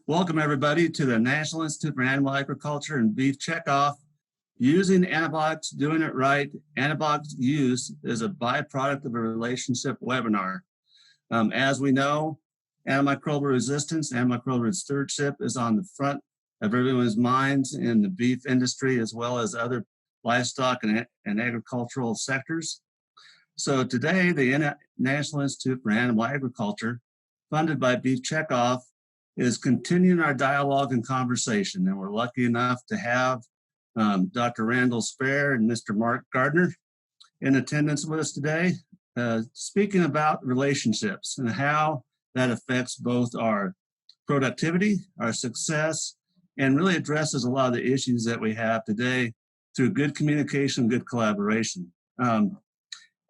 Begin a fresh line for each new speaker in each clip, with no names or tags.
Welcome everybody to the National Institute for Animal Agriculture and Beef Checkoff. Using antibiotics, doing it right. Antibiotics use is a byproduct of a relationship webinar. As we know, antimicrobial resistance, antimicrobial stewardship is on the front of everyone's minds in the beef industry as well as other livestock and agricultural sectors. So today, the National Institute for Animal Agriculture, funded by Beef Checkoff, is continuing our dialogue and conversation. And we're lucky enough to have Dr. Randall Spare and Mr. Mark Gardiner in attendance with us today, speaking about relationships and how that affects both our productivity, our success, and really addresses a lot of the issues that we have today through good communication, good collaboration.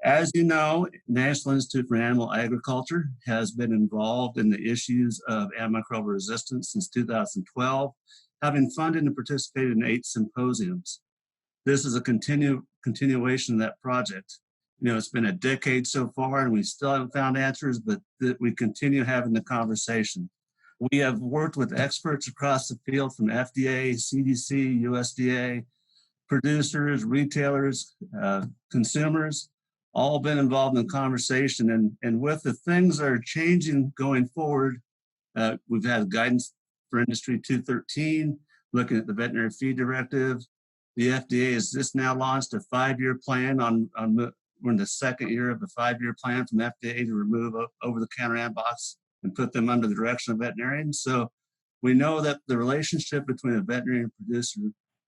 As you know, National Institute for Animal Agriculture has been involved in the issues of antimicrobial resistance since 2012, having funded and participated in 8 symposiums. This is a continuation of that project. You know, it's been a decade so far and we still haven't found answers, but we continue having the conversation. We have worked with experts across the field from FDA, CDC, USDA, producers, retailers, consumers, all been involved in the conversation. And with the things that are changing going forward, we've had guidance for Industry 213, looking at the Veterinary Feed Directive. The FDA has just now launched a 5-year plan we're in the second year of the 5-year plan from FDA to remove over-the-counter antibiotics and put them under the direction of veterinarians. So we know that the relationship between a veterinarian and producer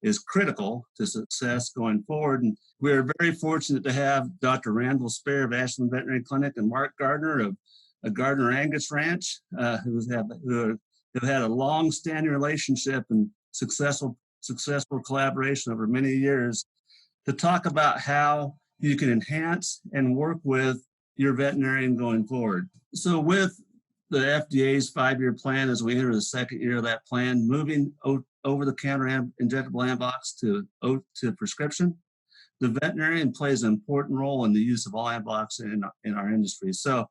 is critical to success going forward. And we're very fortunate to have Dr. Randall Spare of Ashland Veterinary Clinic and Mark Gardiner of Gardiner Angus Ranch, who have had a long-standing relationship and successful collaboration over many years to talk about how you can enhance and work with your veterinarian going forward. So with the FDA's 5-year plan, as we enter the second year of that plan, moving over-the-counter injectable antibiotics to prescription, the veterinarian plays an important role in the use of all antibiotics in our industry. So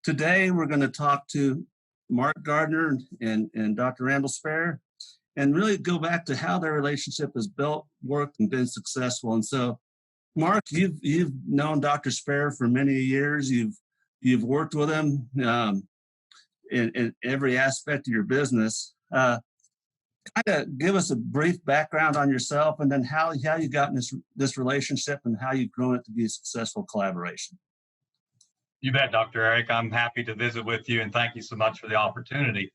today we're going to talk to Mark Gardiner and Dr. Randall Spare and really go back to how their relationship has built, worked, and been successful. And so, Mark, you've known Dr. Spare for many years. You've worked with him in every aspect of your business. Kind of give us a brief background on yourself and then how you got in this relationship and how you've grown it to be a successful collaboration.
You bet, Dr. Eric. I'm happy to visit with you and thank you so much for the opportunity.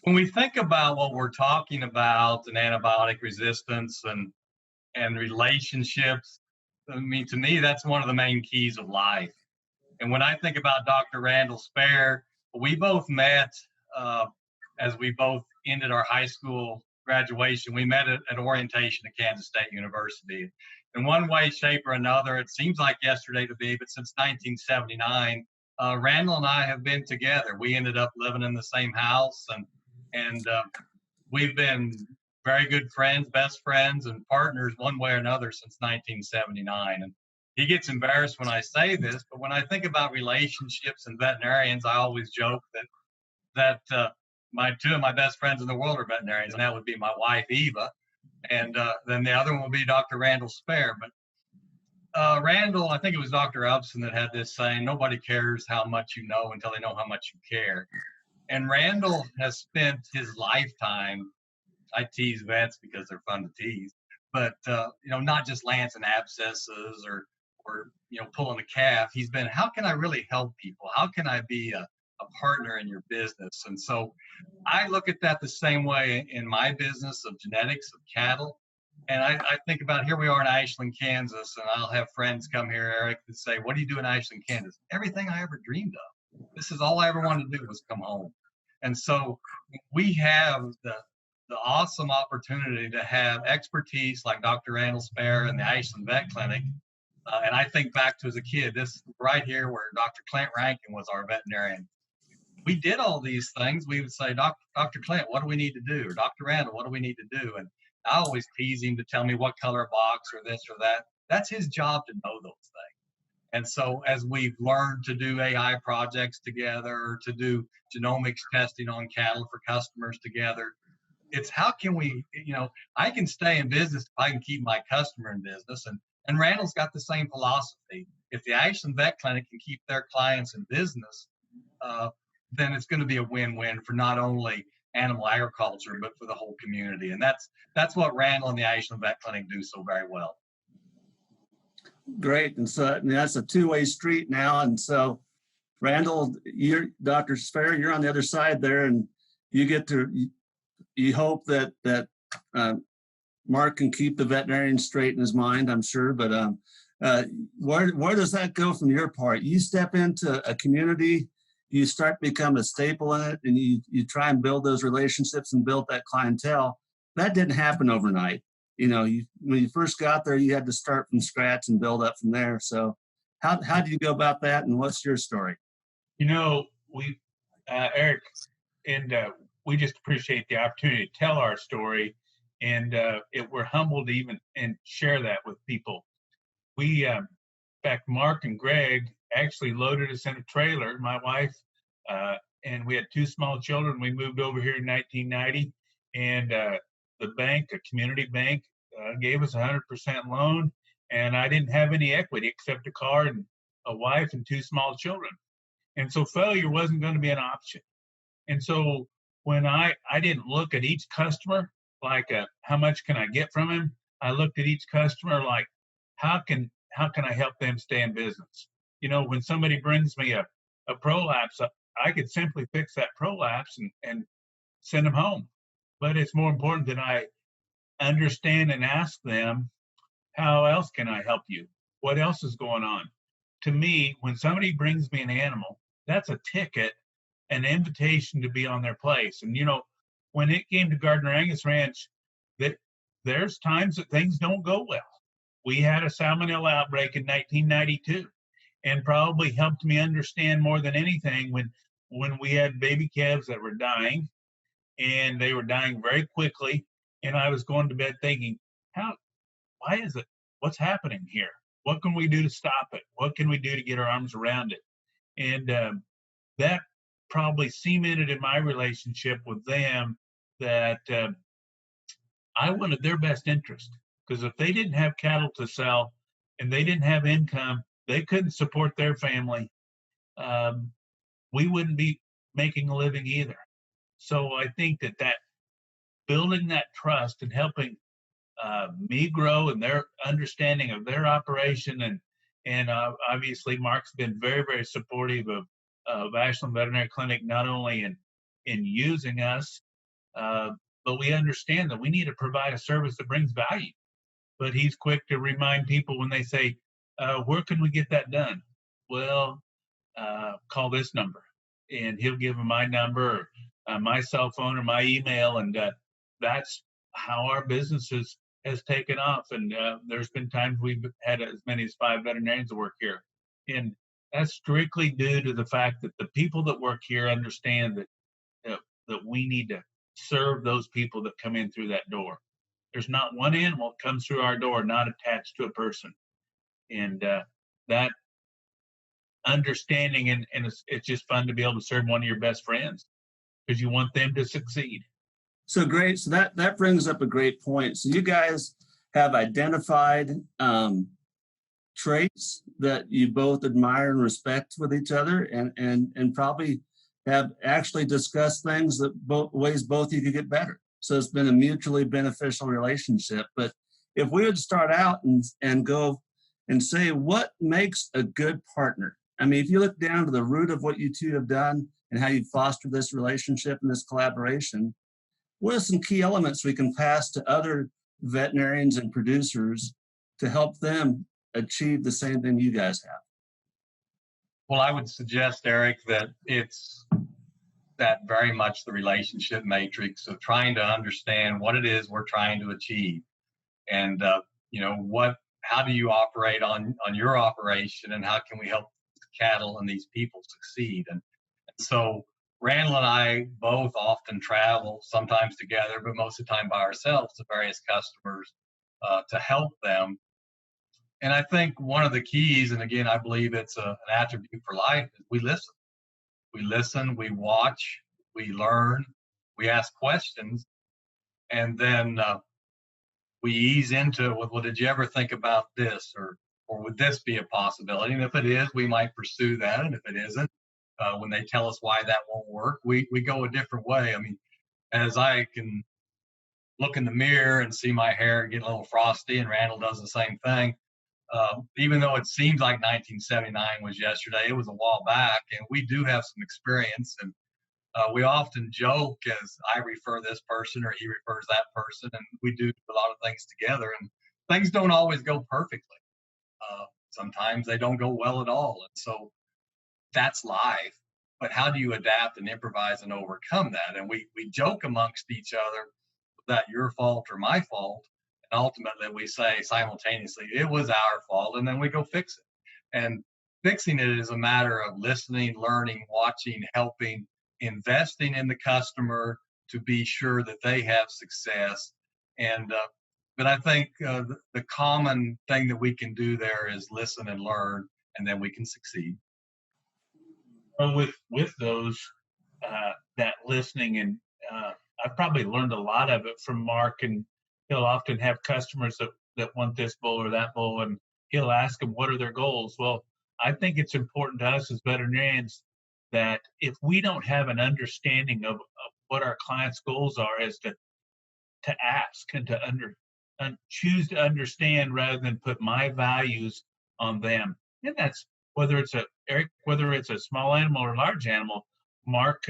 When we think about what we're talking about and antibiotic resistance and relationships, I mean, to me, that's one of the main keys of life. And when I think about Dr. Randall Spare, we both met as we both ended our high school graduation. We met at orientation at Kansas State University. In one way, shape, or another, it seems like yesterday to me, but since 1979, Randall and I have been together. We ended up living in the same house, and we've been very good friends, best friends, and partners one way or another since 1979. And he gets embarrassed when I say this, but when I think about relationships and veterinarians, I always joke that two of my best friends in the world are veterinarians, and that would be my wife, Eva, and then the other one will be Dr. Randall Spare. But Randall, I think it was Dr. Upson that had this saying, nobody cares how much you know until they know how much you care. And Randall has spent his lifetime, I tease vets because they're fun to tease, but not just lancing abscesses or pulling a calf. He's been, how can I really help people? How can I be a partner in your business? And so I look at that the same way in my business of genetics of cattle. And I think about, here we are in Ashland, Kansas, and I'll have friends come here, Eric, that say, what do you do in Ashland, Kansas? Everything I ever dreamed of. This is all I ever wanted to do was come home. And so we have the awesome opportunity to have expertise like Dr. Randall Spare and the Ashland Vet Clinic. And I think back to as a kid, this right here where Dr. Clint Rankin was our veterinarian. We did all these things. We would say, Dr. Clint, what do we need to do? Or Dr. Randall, what do we need to do? And I always tease him to tell me what color box or this or that. That's his job to know those things. And so as we've learned to do AI projects together, to do genomics testing on cattle for customers together, it's how can we, I can stay in business if I can keep my customer in business. And Randall's got the same philosophy. If the Ashland Vet Clinic can keep their clients in business, then it's going to be a win-win for not only animal agriculture, but for the whole community. And that's what Randall and the Ashland Vet Clinic do so very well.
Great. And so that's a two-way street now. And so Randall, Dr. Spare, you're on the other side there, and you get to, you hope that Mark can keep the veterinarian straight in his mind, I'm sure, but where does that go from your part? You step into a community, you start to become a staple in it, and you try and build those relationships and build that clientele. That didn't happen overnight. When you first got there, you had to start from scratch and build up from there. So how did you go about that, and what's your story?
We, Eric, and we just appreciate the opportunity to tell our story, and we're humbled to even and share that with people. We, in fact, Mark and Greg actually loaded us in a trailer, my wife, and we had two small children. We moved over here in 1990, and the bank, a community bank, gave us a 100% loan, and I didn't have any equity except a car and a wife and two small children. And so failure wasn't going to be an option. And so when I didn't look at each customer like how much can I get from him, I looked at each customer like how can I help them stay in business? When somebody brings me a prolapse, I could simply fix that prolapse and send them home. But it's more important that I understand and ask them, how else can I help you? What else is going on? To me, when somebody brings me an animal, that's a ticket, an invitation to be on their place. And, when it came to Gardiner Angus Ranch, there's times that things don't go well. We had a salmonella outbreak in 1992, and probably helped me understand more than anything when we had baby calves that were dying, and they were dying very quickly. And I was going to bed thinking, why is it? What's happening here? What can we do to stop it? What can we do to get our arms around it? And that probably cemented in my relationship with them that I wanted their best interest. Because if they didn't have cattle to sell and they didn't have income, they couldn't support their family, we wouldn't be making a living either. So I think that building that trust and helping me grow and their understanding of their operation, and obviously Mark's been very, very supportive of Ashland Veterinary Clinic, not only in using us, but we understand that we need to provide a service that brings value. But he's quick to remind people when they say, where can we get that done? Well, call this number, and he'll give them my number, or my cell phone, or my email, and that's how our business has taken off. And there's been times we've had as many as 5 veterinarians work here, and that's strictly due to the fact that the people that work here understand that we need to serve those people that come in through that door. There's not one animal that comes through our door not attached to a person, and that understanding, and it's just fun to be able to serve one of your best friends because you want them to succeed.
So great. So that brings up a great point. So you guys have identified traits that you both admire and respect with each other, and probably have actually discussed things that both of you could get better. So it's been a mutually beneficial relationship. But if we would start out and go and say, what makes a good partner? I mean, if you look down to the root of what you two have done and how you fostered this relationship and this collaboration, what are some key elements we can pass to other veterinarians and producers to help them achieve the same thing you guys have?
Well, I would suggest, Eric, that it's that very much the relationship matrix of trying to understand what it is we're trying to achieve, and how do you operate on your operation, and how can we help cattle and these people succeed. And so Randall and I both often travel, sometimes together, but most of the time by ourselves, to various customers to help them. And I think one of the keys, and again, I believe it's an attribute for life, is we listen. We listen, we watch, we learn, we ask questions, and then we ease into it with, well, did you ever think about this? Or would this be a possibility? And if it is, we might pursue that. And if it isn't, when they tell us why that won't work, we go a different way. I mean, as I can look in the mirror and see my hair get a little frosty, and Randall does the same thing, even though it seems like 1979 was yesterday, it was a while back, and we do have some experience. And we often joke as I refer this person or he refers that person, and we do a lot of things together, and things don't always go perfectly. Sometimes they don't go well at all. And so that's life. But how do you adapt and improvise and overcome that? And we joke amongst each other, that your fault or my fault. And ultimately we say simultaneously, it was our fault, and then we go fix it. And fixing it is a matter of listening, learning, watching, helping, investing in the customer to be sure that they have success. And but I think the common thing that we can do there is listen and learn, and then we can succeed.
Well, with those that listening, and I've probably learned a lot of it from Mark. And he'll often have customers that want this bowl or that bowl, and he'll ask them what are their goals. Well, I think it's important to us as veterinarians that if we don't have an understanding of what our clients' goals are, is to ask and to choose to understand rather than put my values on them. And that's whether it's a small animal or large animal. Mark,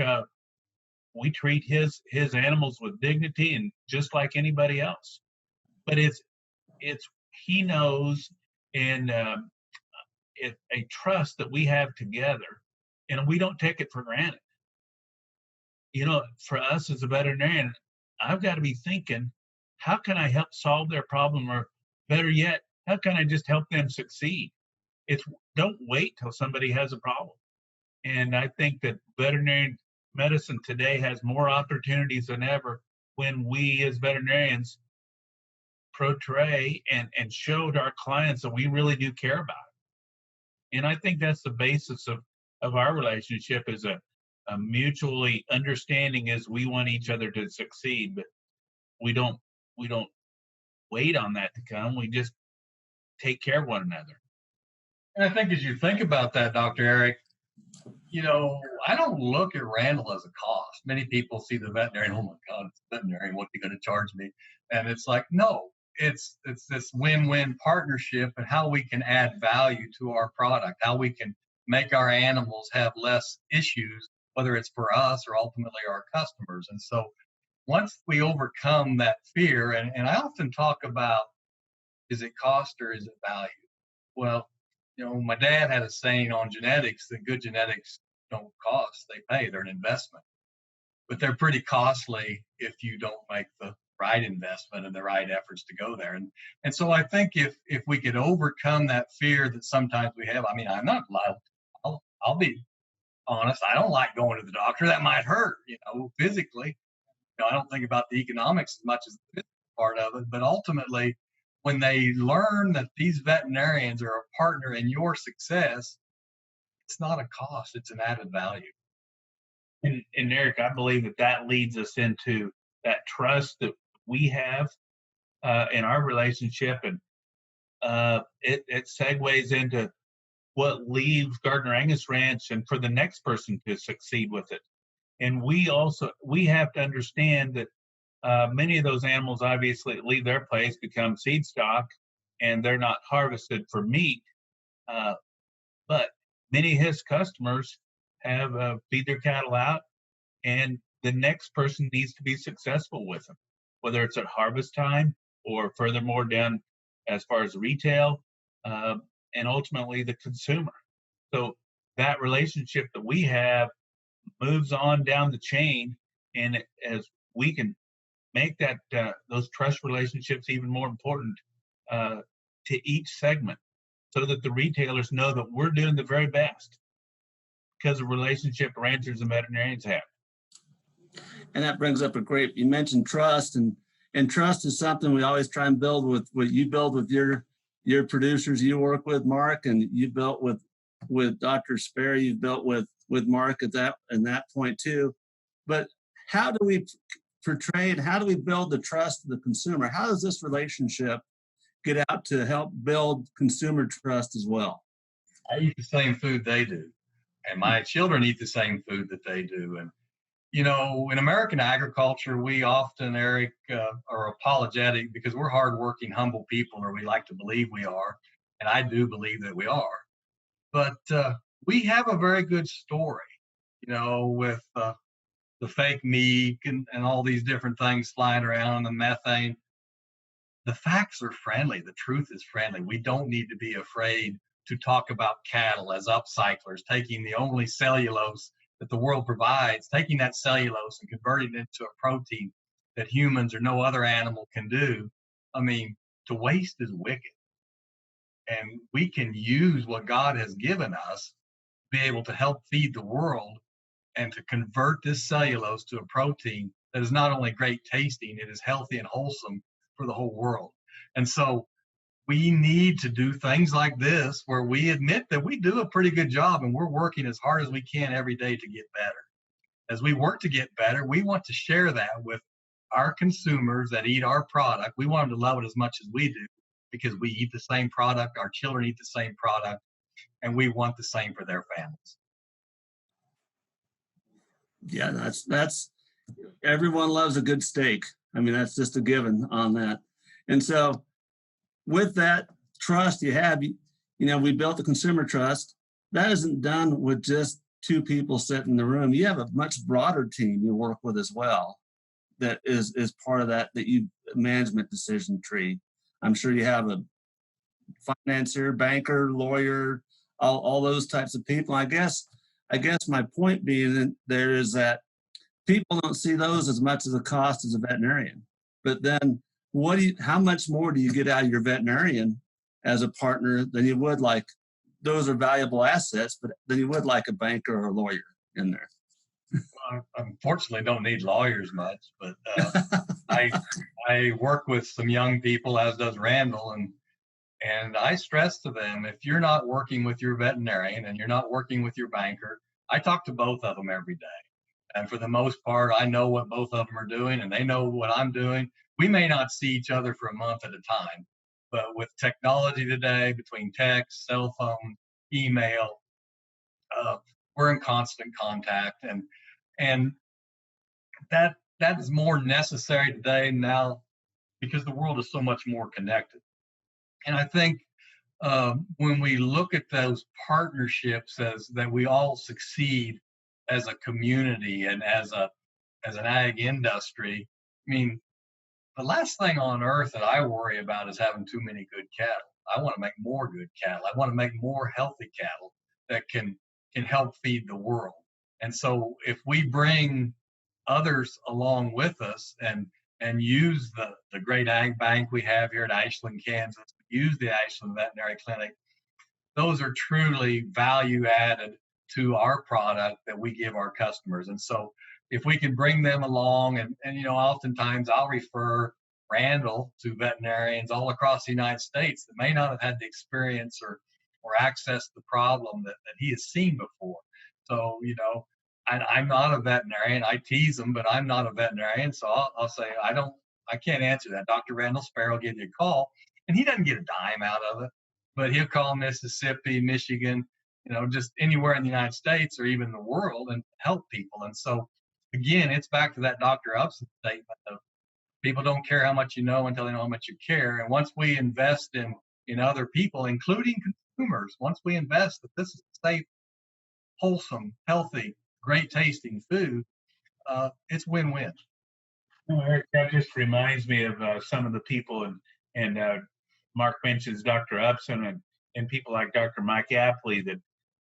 we treat his animals with dignity and just like anybody else. But it's he knows, and it's a trust that we have together, and we don't take it for granted. For us as a veterinarian, I've got to be thinking, how can I help solve their problem? Or better yet, how can I just help them succeed? Don't wait till somebody has a problem. And I think that veterinary medicine today has more opportunities than ever when we as veterinarians portray and showed our clients that we really do care about it. And I think that's the basis of our relationship, is a mutually understanding, as we want each other to succeed, but we don't wait on that to come. We just take care of one another.
And I think as you think about that, Dr. Eric, I don't look at Randall as a cost. Many people see the veterinarian, oh my God, it's a veterinarian, what's he going to charge me? And it's like, no, it's this win-win partnership, and how we can add value to our product, how we can make our animals have less issues, whether it's for us or ultimately our customers. And so once we overcome that fear, and I often talk about, is it cost or is it value? Well, my dad had a saying on genetics that good genetics don't cost, they pay, they're an investment. But they're pretty costly if you don't make the right investment and the right efforts to go there. And so I think if we could overcome that fear that sometimes we have, I mean, I'm not allowed, I'll be honest, I don't like going to the doctor. That might hurt, physically. I don't think about the economics as much as the physical part of it, but ultimately, when they learn that these veterinarians are a partner in your success, it's not a cost, it's an added value.
And Eric, I believe that leads us into that trust that we have in our relationship, and it segues into what leaves Gardiner Angus Ranch and for the next person to succeed with it. And we have to understand that many of those animals obviously leave their place, become seed stock, and they're not harvested for meat. But many of his customers have feed their cattle out, and the next person needs to be successful with them, whether it's at harvest time or furthermore down as far as retail, and ultimately the consumer. So that relationship that we have moves on down the chain, and as we can make that those trust relationships even more important to each segment, so that the retailers know that we're doing the very best because of relationship ranchers and veterinarians have.
And that brings up you mentioned trust, and trust is something we always try and build with what you build with your your producers you work with, Mark, and you built with Dr. Spare, you've built with Mark at that point too. But how do we portray and how do we build the trust of the consumer? How does this relationship get out to help build consumer trust as well?
I eat the same food they do, and my children eat the same food that they do. And in American agriculture, we often, Eric, are apologetic because we're hardworking, humble people, or we like to believe we are. And I do believe that we are. But we have a very good story, with the fake meat and all these different things flying around, the methane. The facts are friendly. The truth is friendly. We don't need to be afraid to talk about cattle as upcyclers, taking the only cellulose that the world provides, taking that cellulose and converting it into a protein that humans or no other animal can do. I mean, to waste is wicked. And we can use what God has given us to be able to help feed the world and to convert this cellulose to a protein that is not only great tasting, it is healthy and wholesome for the whole world. And so we need to do things like this where we admit that we do a pretty good job and we're working as hard as we can every day to get better. As we work to get better, we want to share that with our consumers that eat our product. We want them to love it as much as we do because we eat the same product, our children eat the same product, and we want the same for their families.
Yeah, that's everyone loves a good steak. I mean, that's just a given on that. And so with that trust you have, we built the consumer trust. That isn't done with just two people sitting in the room. You have a much broader team you work with as well that is part of that you management decision tree. I'm sure you have a financier, banker, lawyer, all those types of people. I guess my point being there is that people don't see those as much as a cost as a veterinarian. But then how much more do you get out of your veterinarian as a partner than you would those are valuable assets, but than you would like a banker or a lawyer in there?
I unfortunately don't need lawyers much, but I work with some young people, as does Randall, and I stress to them, if you're not working with your veterinarian and you're not working with your banker, I talk to both of them every day. And for the most part, I know what both of them are doing and they know what I'm doing. We may not see each other for a month at a time, but with technology today, between text, cell phone, email, we're in constant contact. And that is more necessary today now because the world is so much more connected. And I think when we look at those partnerships as that we all succeed as a community and as an ag industry, I mean, the last thing on earth that I worry about is having too many good cattle. I want to make more good cattle. I want to make more healthy cattle that can help feed the world. And so if we bring others along with us and use the great ag bank we have here at Ashland, Kansas, use the Ashland Veterinary Clinic, those are truly value added to our product that we give our customers. And so if we can bring them along and oftentimes I'll refer Randall to veterinarians all across the United States that may not have had the experience or access the problem that he has seen before. So, I'm not a veterinarian. I tease them, but I'm not a veterinarian. So I'll say, I can't answer that. Dr. Randall Spare will give you a call and he doesn't get a dime out of it, but he'll call Mississippi, Michigan, just anywhere in the United States or even the world and help people. And so again, it's back to that Dr. Upson statement of people don't care how much you know until they know how much you care. And once we invest in other people, including consumers, once we invest that this is safe, wholesome, healthy, great tasting food, it's win-win.
Eric, that just reminds me of some of the people, and Mark mentions Dr. Upson and people like Dr. Mike Apley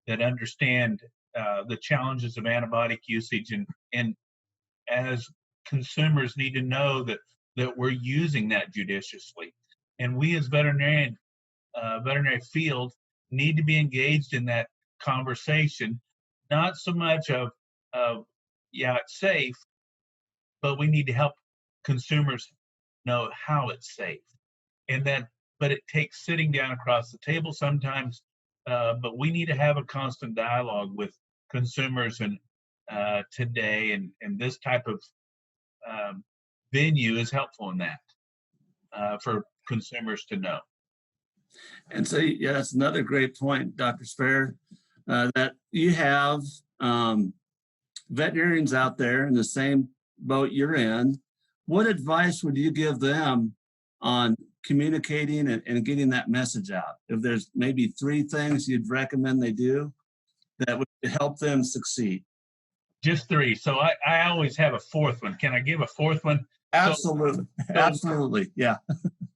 that understand the challenges of antibiotic usage, and as consumers need to know that we're using that judiciously. And we as veterinary field need to be engaged in that conversation, not so much of it's safe, but we need to help consumers know how it's safe. And that but it takes sitting down across the table sometimes. But we need to have a constant dialogue with consumers and today, and this type of venue is helpful in that for consumers to know.
And so, yeah, that's another great point, Dr. Spare, that you have veterinarians out there in the same boat you're in. What advice would you give them on communicating and getting that message out? If there's maybe 3 things you'd recommend they do that would help them succeed.
Just 3. So I always have a 4th one. Can I give a 4th one?
Absolutely. Absolutely. Yeah.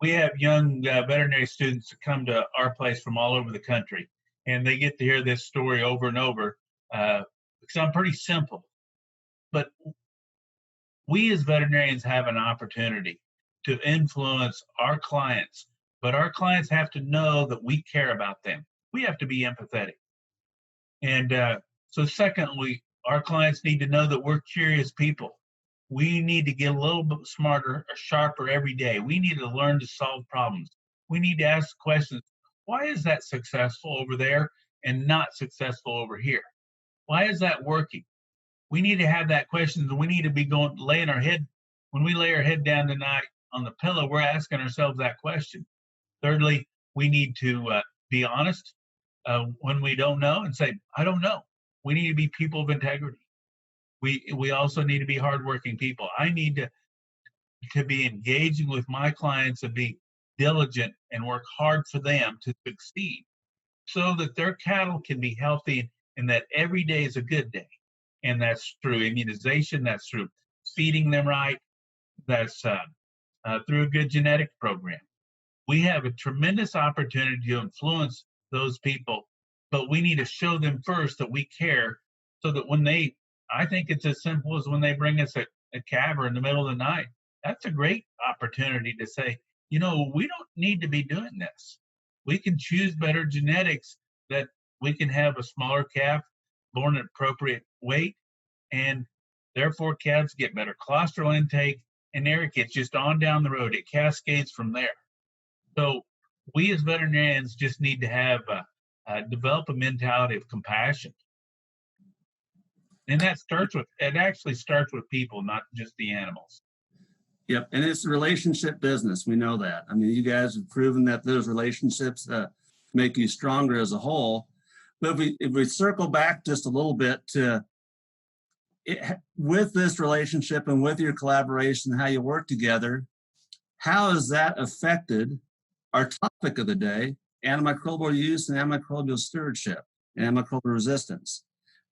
We have young veterinary students that come to our place from all over the country, and they get to hear this story over and over because I'm pretty simple. But we as veterinarians have an opportunity to influence our clients, but our clients have to know that we care about them. We have to be empathetic. And so secondly, our clients need to know that we're curious people. We need to get a little bit smarter or sharper every day. We need to learn to solve problems. We need to ask questions. Why is that successful over there and not successful over here? Why is that working? We need to have that question, and we need to be laying our head, when we lay our head down tonight on the pillow, we're asking ourselves that question. Thirdly, we need to be honest when we don't know and say, I don't know. We need to be people of integrity. We also need to be hardworking people. I need to be engaging with my clients and be diligent and work hard for them to succeed so that their cattle can be healthy and that every day is a good day. And that's through immunization, that's through feeding them right, that's through a good genetic program. We have a tremendous opportunity to influence those people, but we need to show them first that we care so that when I think it's as simple as when they bring us a calf in the middle of the night. That's a great opportunity to say, we don't need to be doing this. We can choose better genetics that we can have a smaller calf born at appropriate weight, and therefore calves get better cholesterol intake, and there it gets just on down the road. It cascades from there. So we as veterinarians just need to have develop a mentality of compassion. And it actually starts with people, not just the animals.
Yep. And it's a relationship business. We know that. I mean, you guys have proven that those relationships make you stronger as a whole. But if we circle back just a little bit to with this relationship and with your collaboration, how you work together, how has that affected our topic of the day, antimicrobial use and antimicrobial stewardship and antimicrobial resistance?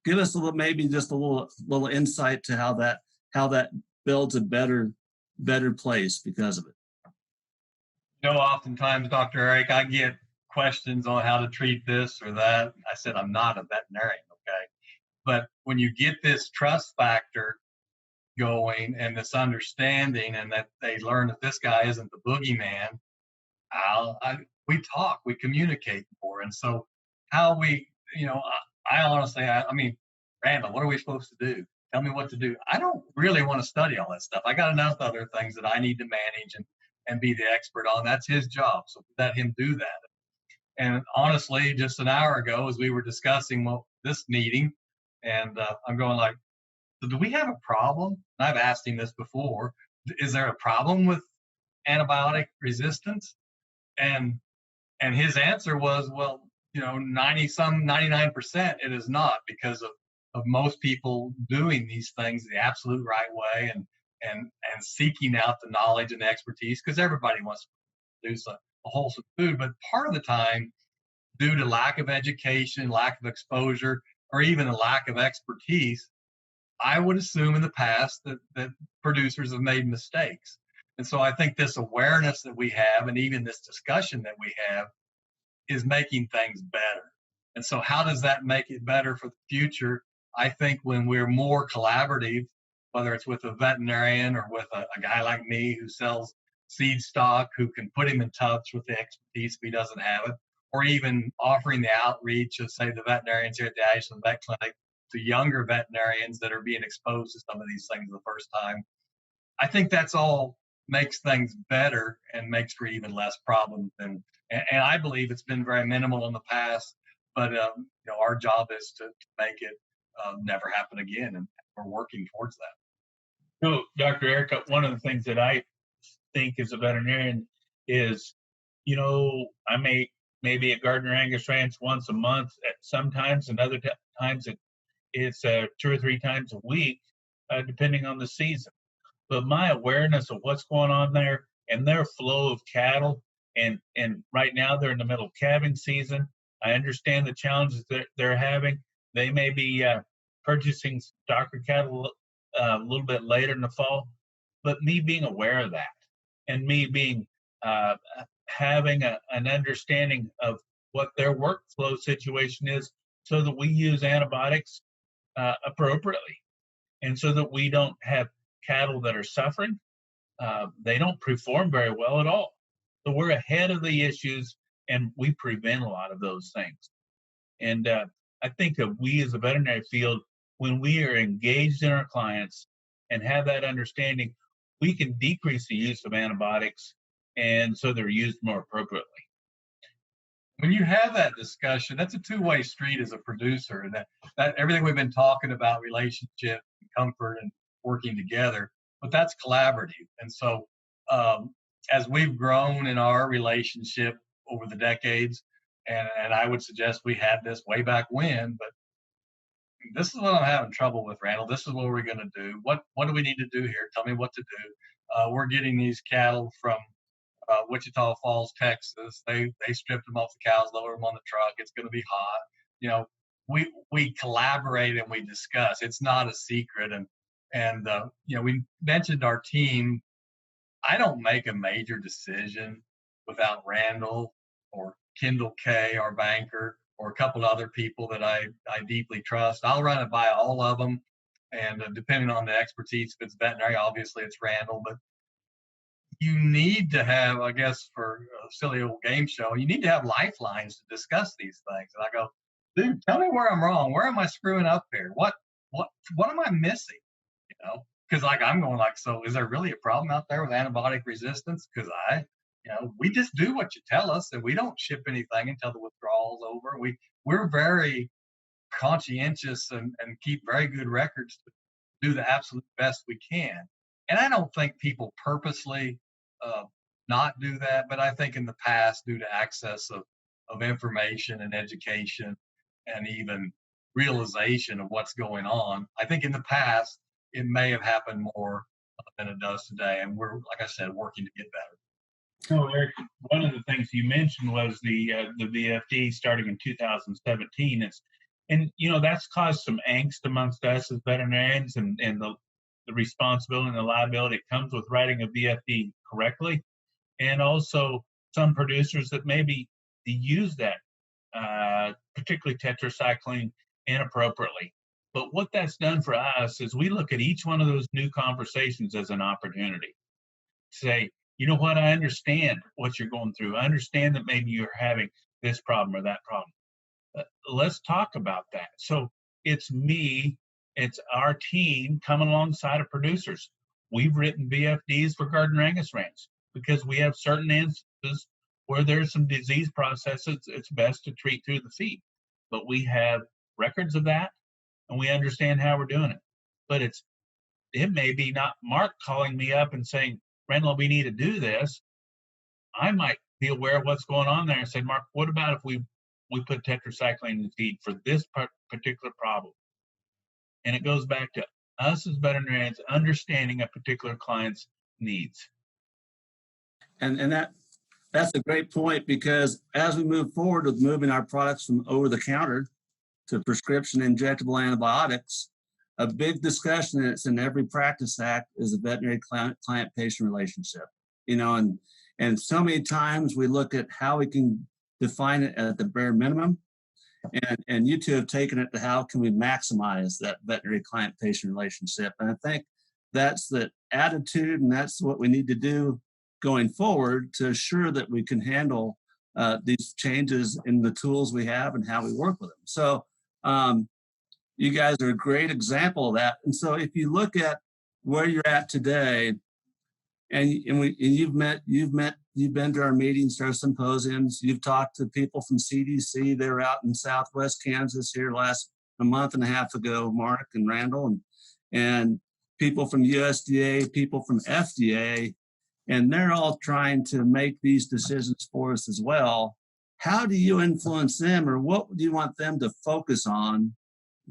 Give us maybe just a little insight to how that builds a better place because of it.
Oftentimes, Dr. Eric, I get questions on how to treat this or that. I said, I'm not a veterinarian, okay? But when you get this trust factor going and this understanding and that they learn that this guy isn't the boogeyman, we talk, we communicate more. And so how I honestly, I mean, Randall, what are we supposed to do? Tell me what to do. I don't really want to study all that stuff. I got enough other things that I need to manage and be the expert on. That's his job. So let him do that. And honestly, just an hour ago, as we were discussing this meeting, and I'm going like, so do we have a problem? And I've asked him this before. Is there a problem with antibiotic resistance? And his answer was, well, 99% it is not, because of most people doing these things the absolute right way and seeking out the knowledge and the expertise, because everybody wants to produce a wholesome food. But part of the time, due to lack of education, lack of exposure, or even a lack of expertise, I would assume in the past that producers have made mistakes. And so I think this awareness that we have, and even this discussion that we have, is making things better. And so how does that make it better for the future? I think when we're more collaborative, whether it's with a veterinarian or with a guy like me who sells seed stock, who can put him in touch with the expertise if he doesn't have it, or even offering the outreach of, say, the veterinarians here at the Ashland Vet Clinic to younger veterinarians that are being exposed to some of these things for the first time. I think that's all makes things better and makes for even less problems. And I believe it's been very minimal in the past, but our job is to make it never happen again, and we're working towards that.
So, Dr. Erica, one of the things that I think as a veterinarian is, I maybe at Gardner Angus Ranch once a month sometimes, and other times it's 2 or 3 times a week, depending on the season. But my awareness of what's going on there and their flow of cattle, and right now they're in the middle of calving season. I understand the challenges that they're having. They may be purchasing stocker cattle a little bit later in the fall, but me being aware of that and me being having an understanding of what their workflow situation is, so that we use antibiotics appropriately, and so that we don't have cattle that are suffering. They don't perform very well at all. So we're ahead of the issues, and we prevent a lot of those things. And I think that we as a veterinary field, when we are engaged in our clients and have that understanding, we can decrease the use of antibiotics, and so they're used more appropriately.
When you have that discussion, that's a two-way street as a producer. And that everything we've been talking about, relationship, comfort, and working together, but that's collaborative. And so as we've grown in our relationship over the decades, and I would suggest we had this way back when, but this is what I'm having trouble with, Randall. This is what we're going to do. What do we need to do here? Tell me what to do. We're getting these cattle from Wichita Falls, Texas. They stripped them off the cows, lowered them on the truck. It's going to be hot. We collaborate and we discuss. It's not a secret. And we mentioned our team. I don't make a major decision without Randall or Kendall K, our banker, or a couple of other people that I deeply trust. I'll run it by all of them. And depending on the expertise, if it's veterinary, obviously it's Randall. But you need to have, I guess, for a silly old game show, you need to have lifelines to discuss these things. And I go, dude, tell me where I'm wrong. Where am I screwing up here? What am I missing? Because I'm going so is there really a problem out there with antibiotic resistance? Because we just do what you tell us, and we don't ship anything until the withdrawal's over. We're very conscientious and keep very good records to do the absolute best we can. And I don't think people purposely not do that, but I think in the past, due to access of information and education and even realization of what's going on, I think in the past, it may have happened more than it does today. And we're, like I said, working to get better.
So, Eric, one of the things you mentioned was the VFD starting in 2017. And that's caused some angst amongst us as veterinarians, and the responsibility and the liability that comes with writing a VFD correctly, and also some producers that maybe use that, particularly tetracycline, inappropriately. But what that's done for us is we look at each one of those new conversations as an opportunity to say, you know what, I understand what you're going through. I understand that maybe you're having this problem or that problem. Let's talk about that. So it's our team coming alongside of producers. We've written VFDs for Gardner Angus Ranch because we have certain instances where there's some disease processes it's best to treat through the feed. But we have records of that, and we understand how we're doing it. But it may be not Mark calling me up and saying, Randall, we need to do this. I might be aware of what's going on there and say, Mark, what about if we put tetracycline in the feed for this particular problem? And it goes back to us as veterinarians understanding a particular client's needs.
And that's a great point, because as we move forward with moving our products from over-the-counter to prescription injectable antibiotics, a big discussion that's in every practice act is the veterinary client-patient relationship. And so many times we look at how we can define it at the bare minimum. And you two have taken it to how can we maximize that veterinary client-patient relationship. And I think that's the attitude, and that's what we need to do going forward to assure that we can handle these changes in the tools we have and how we work with them. So you guys are a great example of that. And so if you look at where you're at today, and you've been to our meetings, to our symposiums. You've talked to people from CDC. They were out in Southwest Kansas here a month and a half ago, Mark and Randall, and people from USDA, people from FDA, and they're all trying to make these decisions for us as well. How do you influence them, or what do you want them to focus on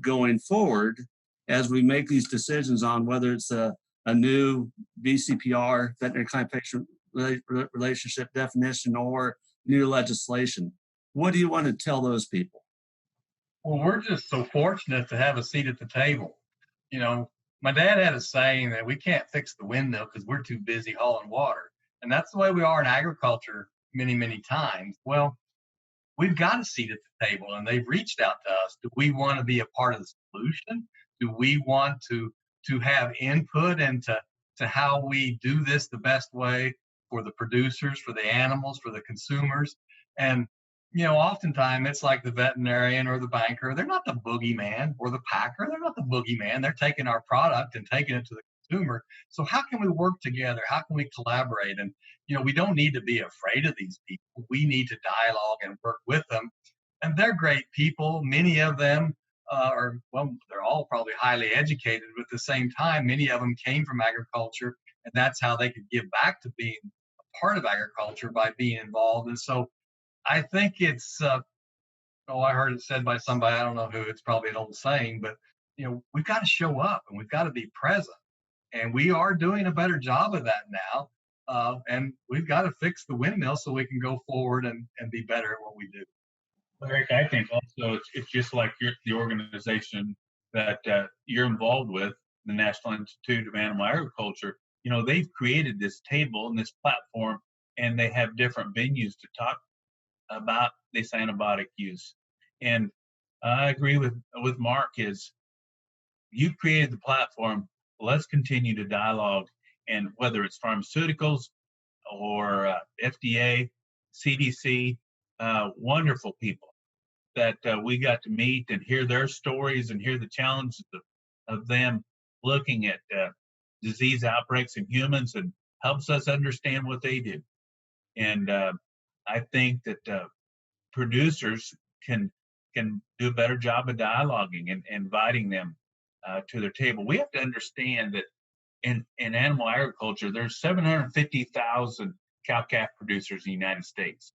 going forward as we make these decisions on whether it's a new VCPR, veterinary client-patient relationship definition, or new legislation? What do you want to tell those people?
Well, we're just so fortunate to have a seat at the table. You know, my dad had a saying that we can't fix the windmill because we're too busy hauling water. And that's the way we are in agriculture many, many times. Well, we've got a seat at the table and they've reached out to us. Do we want to be a part of the solution? Do we want to have input into how we do this the best way for the producers, for the animals, for the consumers? And, you know, oftentimes it's like the veterinarian or the banker. They're not the boogeyman, or the packer. They're not the boogeyman. They're taking our product and taking it to the consumer. So how can we work together? How can we collaborate? And, you know, we don't need to be afraid of these people. We need to dialogue and work with them. And they're great people. Many of them they're all probably highly educated, but at the same time, many of them came from agriculture, and that's how they could give back to being a part of agriculture by being involved. And so I think it's, I heard it said by somebody, I don't know who, it's probably an old saying, but, you know, we've got to show up and we've got to be present. And we are doing a better job of that now. And we've got to fix the windmill so we can go forward and be better at what we do.
Eric, I think also it's just like the organization that you're involved with, the National Institute of Animal Agriculture. You know, they've created this table and this platform, and they have different venues to talk about this antibiotic use. And I agree with Mark, is you've created the platform. Let's continue to dialogue, and whether it's pharmaceuticals or FDA, CDC, wonderful people that we got to meet and hear their stories and hear the challenges of them looking at disease outbreaks in humans, and helps us understand what they do. And I think that producers can do a better job of dialoguing and inviting them to their table. We have to understand that in animal agriculture, there's 750,000 cow-calf producers in the United States.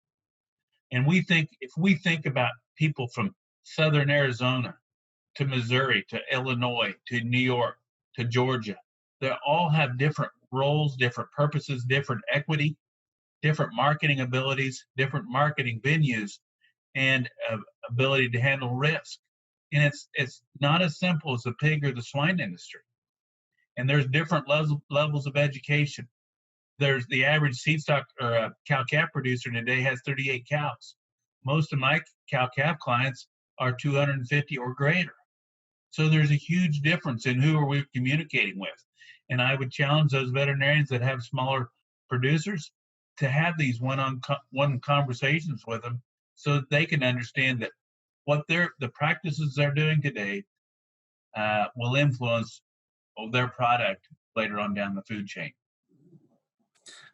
And if we think about people from southern Arizona to Missouri to Illinois to New York to Georgia, they all have different roles, different purposes, different equity, different marketing abilities, different marketing venues, and ability to handle risk. And it's not as simple as the pig or the swine industry. And there's different levels of education. There's the average seed stock or a cow-calf producer today has 38 cows. Most of my cow-calf clients are 250 or greater. So there's a huge difference in who are we communicating with. And I would challenge those veterinarians that have smaller producers to have these one-on-one conversations with them, so that they can understand that what the practices they're doing today will influence their product later on down the food chain.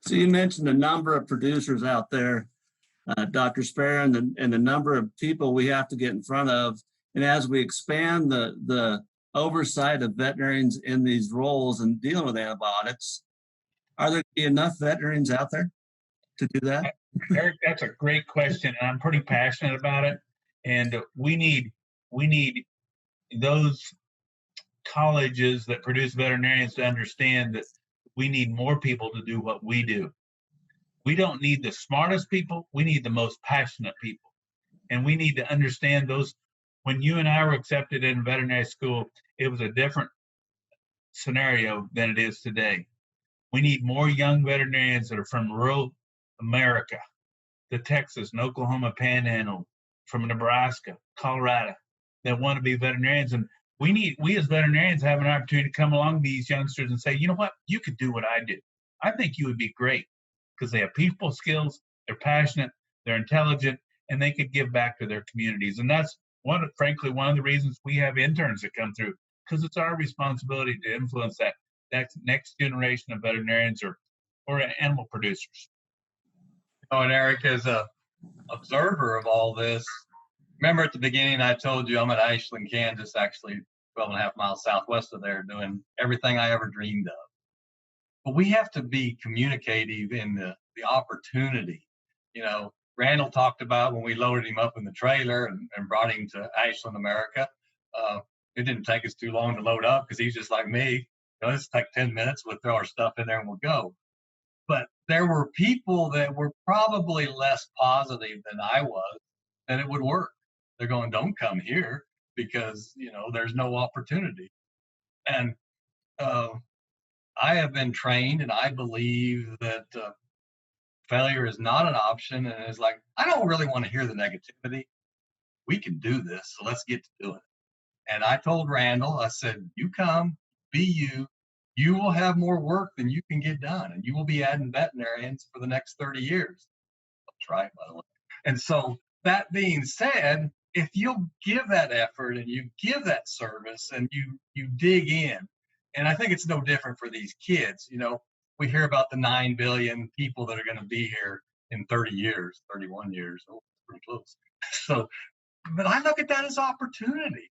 So you mentioned a number of producers out there, Dr. Spare, and the number of people we have to get in front of. And as we expand the oversight of veterinarians in these roles and dealing with antibiotics, are there enough veterinarians out there to do that?
Eric, that's a great question, and I'm pretty passionate about it. And we need those colleges that produce veterinarians to understand that we need more people to do what we do. We don't need the smartest people. We need the most passionate people. And we need to understand those. When you and I were accepted in veterinary school, it was a different scenario than it is today. We need more young veterinarians that are from rural America, the Texas and Oklahoma Panhandle, from Nebraska, Colorado, that want to be veterinarians. And we as veterinarians have an opportunity to come along these youngsters and say, you know what, you could do what I do. I think you would be great, because they have people skills, they're passionate, they're intelligent, and they could give back to their communities. And that's frankly one of the reasons we have interns that come through, because it's our responsibility to influence that next generation of veterinarians, or animal producers.
And Eric, as a observer of all this, remember at the beginning I told you I'm at Ashland, Kansas, actually 12 and a half miles southwest of there, doing everything I ever dreamed of. But we have to be communicative in the opportunity. Randall talked about when we loaded him up in the trailer and brought him to Ashland, America. It didn't take us too long to load up because he's just like me. This take 10 minutes. We'll throw our stuff in there and we'll go. But there were people that were probably less positive than I was that it would work. They're going, don't come here because, there's no opportunity. And I have been trained, and I believe that failure is not an option. And it's like, I don't really want to hear the negativity. We can do this, so let's get to doing it. And I told Randall, I said, you come, be you. You will have more work than you can get done, and you will be adding veterinarians for the next 30 years. That's right, by the way. And so that being said, if you'll give that effort and you give that service and you dig in, and I think it's no different for these kids. We hear about the 9 billion people that are going to be here in 30 years, 31 years. Oh, pretty close. So, but I look at that as opportunity.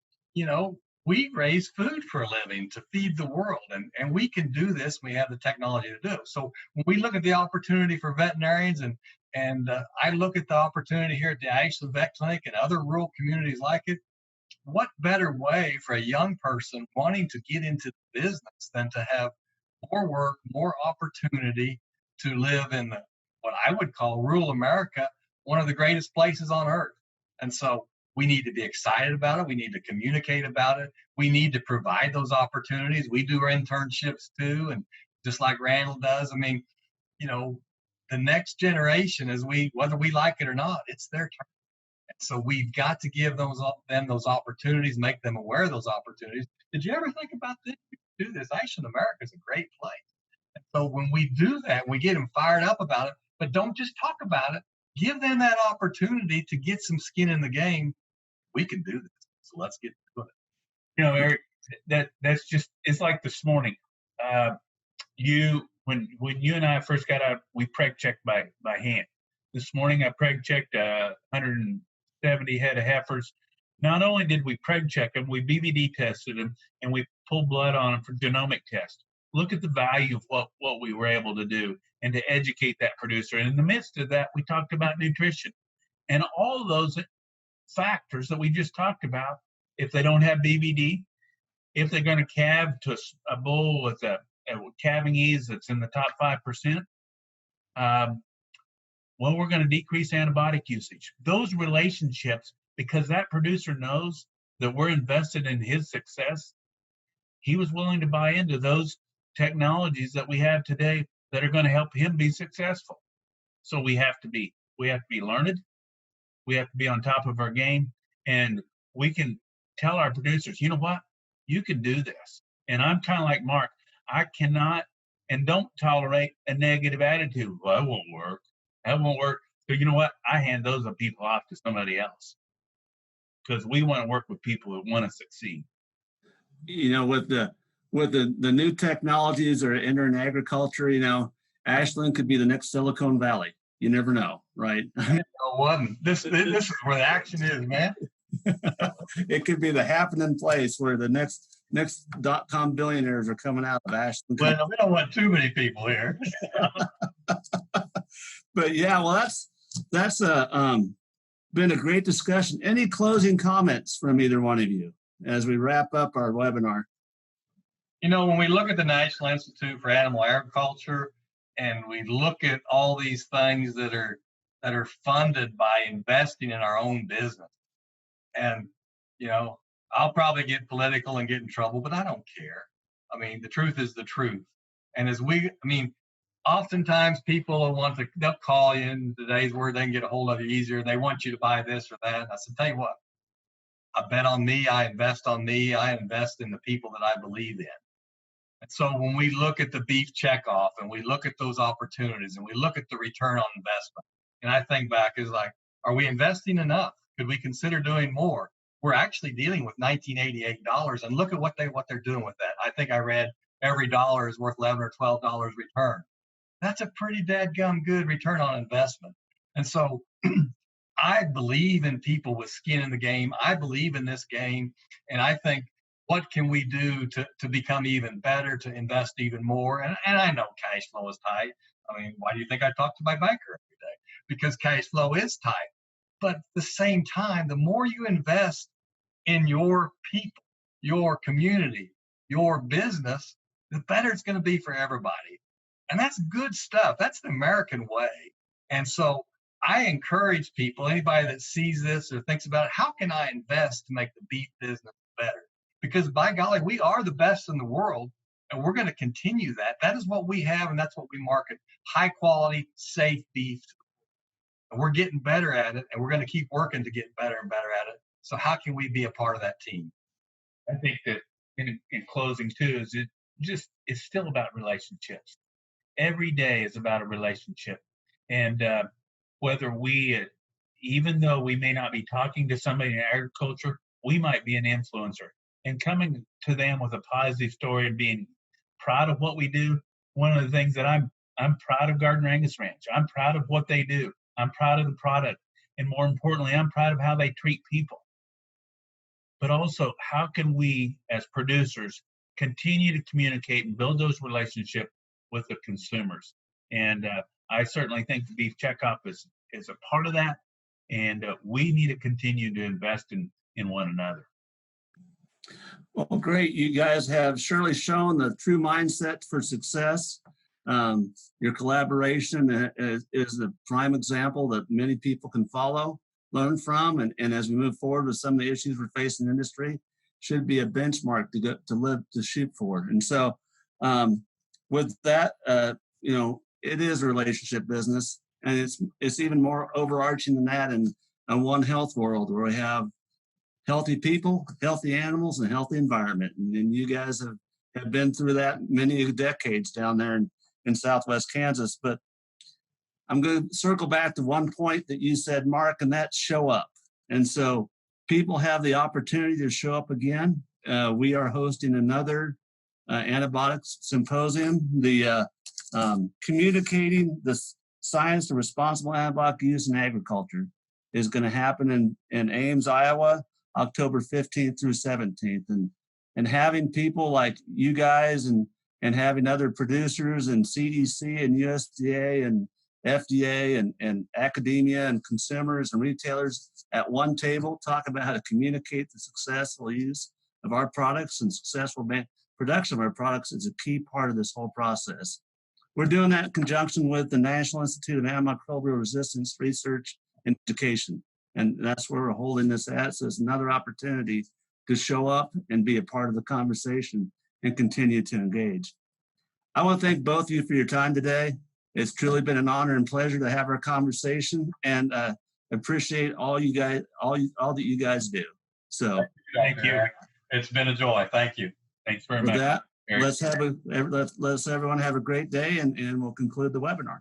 We raise food for a living to feed the world, and we can do this. We have the technology to do it. So when we look at the opportunity for veterinarians, and I look at the opportunity here at the Ashland Vet Clinic and other rural communities like it, what better way for a young person wanting to get into the business than to have more work, more opportunity to live in what I would call rural America, one of the greatest places on earth. And so we need to be excited about it. We need to communicate about it. We need to provide those opportunities. We do our internships too. And just like Randall does, the next generation, whether we like it or not, it's their turn. And so we've got to give them those opportunities, make them aware of those opportunities. Did you ever think about this? Do this. Ashland, America is a great place. And so when we do that, we get them fired up about it, but don't just talk about it. Give them that opportunity to get some skin in the game. We can do this. So let's get to it.
Eric, that's just, it's like this morning. When you and I first got out, we preg checked by hand. This morning I preg checked 170 head of heifers. Not only did we preg check them, we BVD tested them, and we pulled blood on them for genomic test. Look at the value of what we were able to do and to educate that producer. And in the midst of that, we talked about nutrition. And all of those factors that we just talked about, if they don't have BVD, if they're going to calve to a bull with a calving ease that's in the top 5%, we're going to decrease antibiotic usage. Those relationships, because that producer knows that we're invested in his success, he was willing to buy into those technologies that we have today that are going to help him be successful. So we have to be learned. We have to be on top of our game, and we can tell our producers, you know what, you can do this. And I'm kind of like Mark. I cannot and don't tolerate a negative attitude. Well, that won't work. That won't work. So you know what? I hand those people off to somebody else because we want to work with people who want to succeed.
With the new technologies that are entering agriculture, Ashland could be the next Silicon Valley. You never know, right?
This is where the action is, man.
It could be the happening place where the next .com billionaires are coming out of Ashland.
Well, we don't want too many people here.
But yeah, well, that's been a great discussion. Any closing comments from either one of you as we wrap up our webinar?
When we look at the National Institute for Animal Agriculture and we look at all these things that are funded by investing in our own business, and I'll probably get political and get in trouble, but I don't care. The truth is the truth. And oftentimes people they'll call you in today's word, they can get a hold of you easier. They want you to buy this or that. I said, tell you what, I bet on me, I invest on me, I invest in the people that I believe in. And so when we look at the beef checkoff and we look at those opportunities and we look at the return on investment, and I think back is like, are we investing enough? Could we consider doing more? We're actually dealing with $1988, and look at what they're doing with that. I think I read every dollar is worth $11 or $12 return. that's a pretty dadgum good return on investment. And so I believe in people with skin in the game. I believe in this game. And I think, what can we do to become even better, to invest even more? And I know cash flow is tight. I mean, why do you think I talk to my banker every day? Because cash flow is tight. But at the same time, the more you invest in your people, your community, your business, the better it's going to be for everybody. And that's good stuff. That's the American way. And so I encourage people, anybody that sees this or thinks about it, how can I invest to make the beef business better? Because by golly, we are the best in the world, and we're going to continue that. That is what we have, and that's what we market: high quality, safe beef. And we're getting better at it, and we're going to keep working to get better and better at it. So how can we be a part of that team?
I think that in closing too, is it's still about relationships. Every day is about a relationship. And whether we, even though we may not be talking to somebody in agriculture, we might be an influencer. And coming to them with a positive story and being proud of what we do. One of the things that I'm proud of Gardiner Angus Ranch. I'm proud of what they do. I'm proud of the product. And more importantly, I'm proud of how they treat people. But also, how can we as producers continue to communicate and build those relationships with the consumers? And I certainly think the Beef Checkoff is a part of that. And we need to continue to invest in one another.
Well, great. You guys have surely shown the true mindset for success. Your collaboration is a prime example that many people can follow, learn from, and as we move forward with some of the issues we're facing in the industry, should be a benchmark to shoot for. And so with that, it is a relationship business, and it's even more overarching than that in a One Health world, where we have healthy people, healthy animals, and a healthy environment. And you guys have been through that many decades down there in Southwest Kansas. But I'm going to circle back to one point that you said, Mark, and that's show up. And so people have the opportunity to show up again. We are hosting another Antibiotics Symposium, the Communicating the Science of Responsible Antibiotic Use in Agriculture is going to happen in Ames, Iowa, October 15th through 17th. And having people like you guys and having other producers and CDC and USDA and FDA and academia and consumers and retailers at one table talk about how to communicate the successful use of our products and successful production of our products is a key part of this whole process. We're doing that in conjunction with the National Institute of Antimicrobial Resistance Research and Education. And that's where we're holding this at. So it's another opportunity to show up and be a part of the conversation and continue to engage. I want to thank both of you for your time today. It's truly been an honor and pleasure to have our conversation, and appreciate all you guys, all that you guys do. So
thank you. It's been a joy. Thank you. Thanks very much.
With that, let's everyone have a great day, and we'll conclude the webinar.